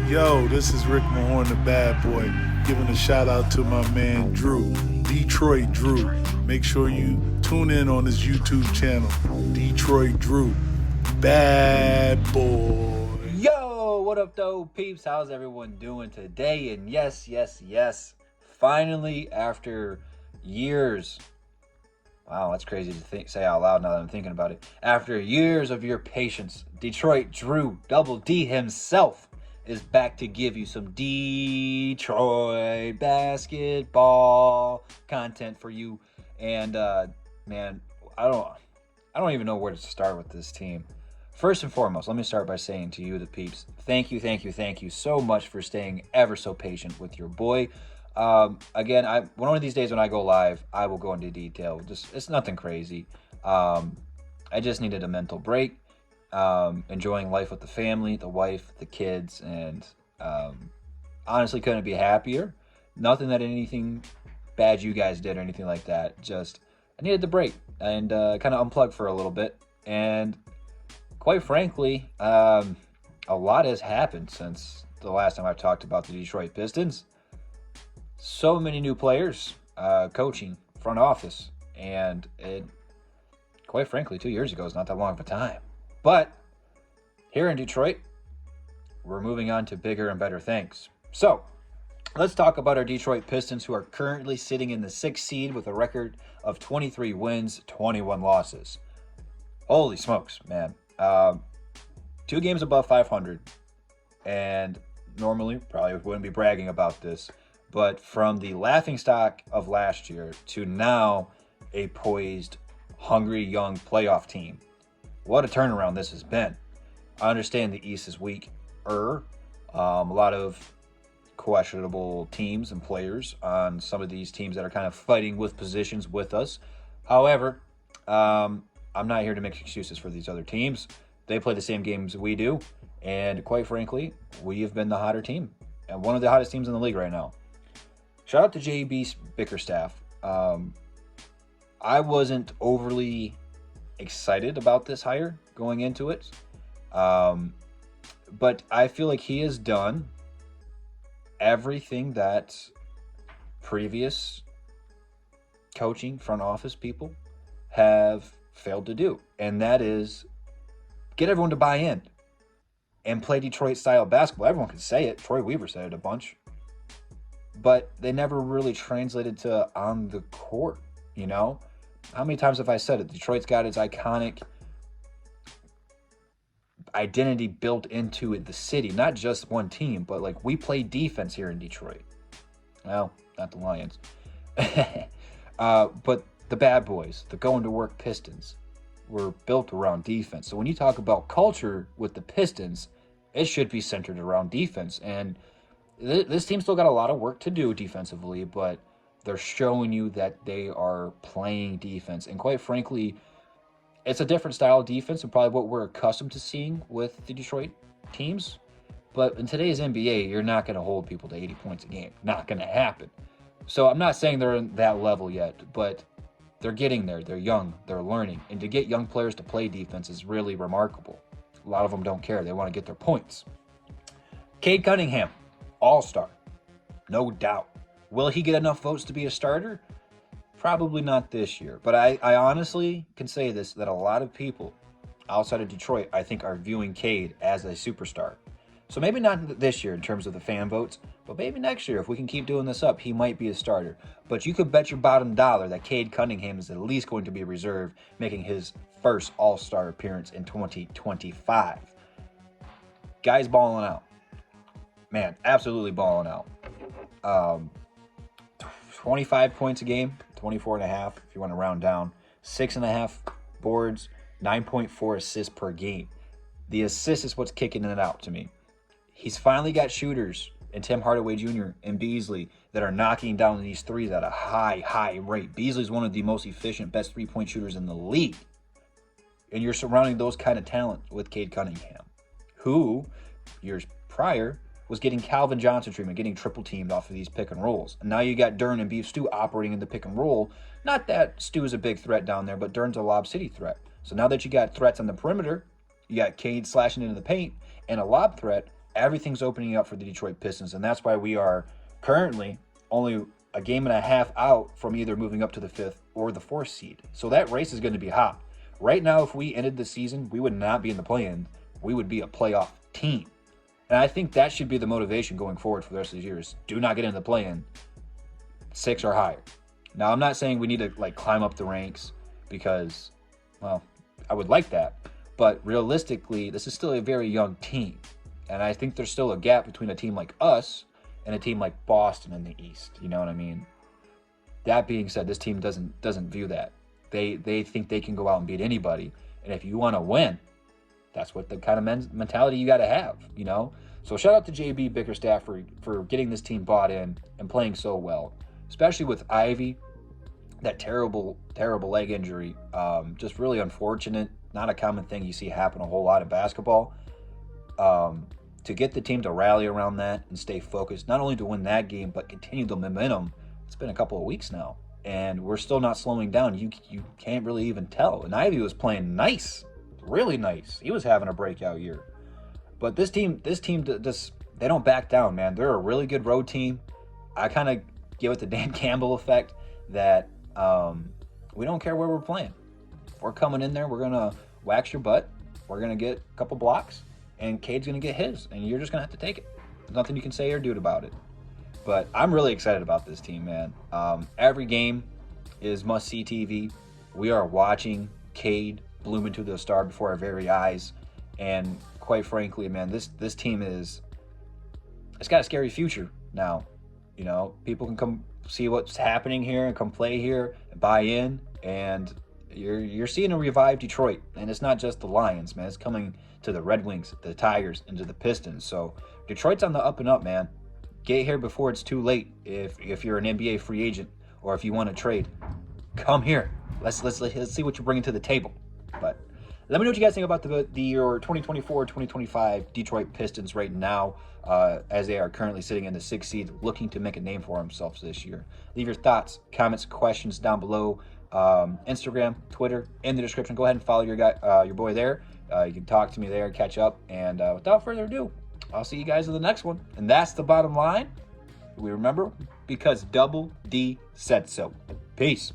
Yo, this is Rick Mahorn, the bad boy, giving a shout out to my man Drew, Detroit Drew. Make sure you tune in on his YouTube channel, Detroit Drew, bad boy. Yo, what up though, peeps? How's everyone doing today? And yes, finally, after years, wow, that's crazy to say out loud now that I'm thinking about it. After years of your patience, Detroit Drew, Double D himself, is back to give you some Detroit basketball content for you. And man, I don't even know where to start with this team. First and foremost, let me start by saying to you, the peeps, thank you so much for staying ever so patient with your boy. Again, one of these days when I go live, I will go into detail. It's nothing crazy. I just needed a mental break. Enjoying life with the family, the wife, the kids, and honestly couldn't be happier. Nothing that anything bad you guys did or anything like that. Just I needed the break and kind of unplug for a little bit. And quite frankly, a lot has happened since the last time I talked about the Detroit Pistons. So many new players, coaching, front office, and it, quite frankly, 2 years ago is not that long of a time. But here in Detroit, we're moving on to bigger and better things. So let's talk about our Detroit Pistons, who are currently sitting in the 6th seed with a record of 23 wins, 21 losses. Holy smokes, man. 2 games above 500. And normally, probably wouldn't be bragging about this. But from the laughingstock of last year to now, a poised, hungry, young playoff team. What a turnaround this has been. I understand the East is weak. A lot of questionable teams and players on some of these teams that are kind of fighting with positions with us. However, I'm not here to make excuses for these other teams. They play the same games we do. And quite frankly, we have been the hotter team. And one of the hottest teams in the league right now. Shout out to JB Bickerstaff. I wasn't overly excited about this hire going into it. But I feel like he has done everything that previous coaching front office people have failed to do. And that is get everyone to buy in and play Detroit style basketball. Everyone can say it. Troy Weaver said it a bunch. But they never really translated to on the court, you know? How many times have I said it? Detroit's got its iconic identity built into it, the city. Not just one team, but like we play defense here in Detroit. Well, not the Lions. But the bad boys, the going to work Pistons, were built around defense. So when you talk about culture with the Pistons, it should be centered around defense. And this team still got a lot of work to do defensively, but they're showing you that they are playing defense. And quite frankly, it's a different style of defense and probably what we're accustomed to seeing with the Detroit teams. But in today's NBA, you're not going to hold people to 80 points a game. Not going to happen. So I'm not saying they're in that level yet, but they're getting there. They're young. They're learning. And to get young players to play defense is really remarkable. A lot of them don't care. They want to get their points. Cade Cunningham, all-star. No doubt. Will he get enough votes to be a starter? Probably not this year. But I honestly can say this, that a lot of people outside of Detroit, I think, are viewing Cade as a superstar. So maybe not this year in terms of the fan votes, but maybe next year, if we can keep doing this up, he might be a starter. But you could bet your bottom dollar that Cade Cunningham is at least going to be reserved, making his first all-star appearance in 2025. Guy's balling out. Man, absolutely balling out. 25 points a game, 24 and a half if you want to round down, 6.5 boards, 9.4 assists per game. The assist is what's kicking it out to me. He's finally got shooters in Tim Hardaway Jr. and Beasley that are knocking down these threes at a high rate. Beasley's one of the most efficient, best three-point shooters in the league. And you're surrounding those kind of talent with Cade Cunningham, who, years prior, was getting Calvin Johnson treatment, getting triple teamed off of these pick and rolls. And now you got Dern and Beef Stew operating in the pick and roll. Not that Stew is a big threat down there, but Dern's a Lob City threat. So now that you got threats on the perimeter, you got Cade slashing into the paint, and a lob threat everything's opening up for the Detroit Pistons, and that's why we are currently only a game and a half out from either moving up to the 5th or the 4th seed. So that race is going to be hot. Right now, if we ended the season, we would not be in the play-in. We would be a playoff team. And I think that should be the motivation going forward for the rest of the years. Do not get in the play-in 6 or higher. Now, I'm not saying we need to like climb up the ranks because, well, I would like that. But realistically, this is still a very young team. And I think there's still a gap between a team like us and a team like Boston in the East. You know what I mean? That being said, this team doesn't view that. They think they can go out and beat anybody. And if you want to win, that's what the kind of mentality you got to have, you know? So shout out to JB Bickerstaff for getting this team bought in and playing so well, especially with Ivy, that terrible leg injury. Just really unfortunate. Not a common thing you see happen a whole lot in basketball. To get the team to rally around that and stay focused, not only to win that game, but continue the momentum. It's been a couple of weeks now, and we're still not slowing down. You can't really even tell. And Ivy was playing nice, really nice. He was having a breakout year. But this team just, they don't back down, man. They're a really good road team. I kind of give it the Dan Campbell effect that we don't care where we're playing. We're coming in there. We're going to wax your butt. We're going to get a couple blocks, and Cade's going to get his, and you're just going to have to take it. There's nothing you can say or do about it. But I'm really excited about this team, man. Every game is must-see TV. We are watching Cade bloom into the star before our very eyes. And quite frankly, man, this team it's got a scary future now. You know, people can come see what's happening here and come play here and buy in. And you're seeing a revived Detroit. And it's not just the Lions, man. It's coming to the Red Wings, the Tigers, and to the Pistons. So Detroit's on the up and up, man. Get here before it's too late. If you're an NBA free agent or if you want to trade, come here. Let's see what you're bringing to the table. But let me know what you guys think about the year 2024-2025 Detroit Pistons right now, as they are currently sitting in the 6th seed, looking to make a name for themselves this year. Leave your thoughts, comments, questions down below. Instagram, Twitter, in the description. Go ahead and follow your boy there. You can talk to me there, catch up, and without further ado, I'll see you guys in the next one. And that's the bottom line. We remember, because Double D said so. Peace.